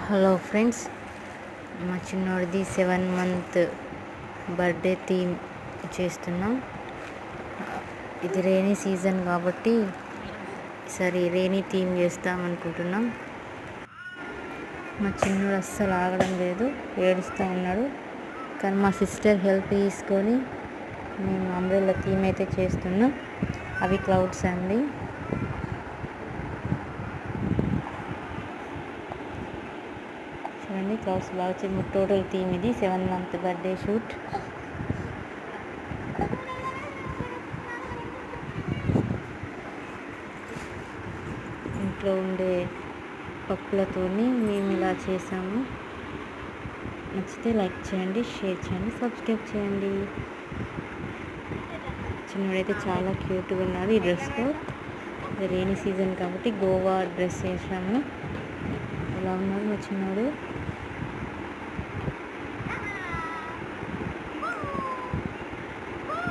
Hello friends, మా చిన్నోడిది 7 month birthday theme చేస్తున్నాం. ఇది రైనీ సీజన్ కాబట్టి ఈసారి రైనీ థీమ్ చేస్తాం అనుకుంటున్నాం. మా చిన్నోడు అస్సలు ఆగడం లేదు, ఏడుస్తూ ఉన్నాడు. కానీ మా సిస్టర్ హెల్ప్ తీసుకొని మేము అంబ్రెల్లా థీమ్ అయితే చేస్తున్నాం. అవి క్లౌడ్స్ అండి. చూడండి, క్లౌడ్స్ బాగా వచ్చింది. టోటల్ థీమ్ ఇది 7 మంత్ బర్త్డే షూట్. ఇంట్లో ఉండే పప్పులతోని మేము ఇలా చేసాము. నచ్చితే లైక్ చేయండి, షేర్ చేయండి, సబ్స్క్రైబ్ చేయండి. చిన్నోడైతే చాలా క్యూట్గా ఉన్నాడు ఈ డ్రెస్లో. రైనీ సీజన్ కాబట్టి గోవా డ్రెస్ వేసాము. ఎలా ఉన్నాడు మా చిన్నోడు?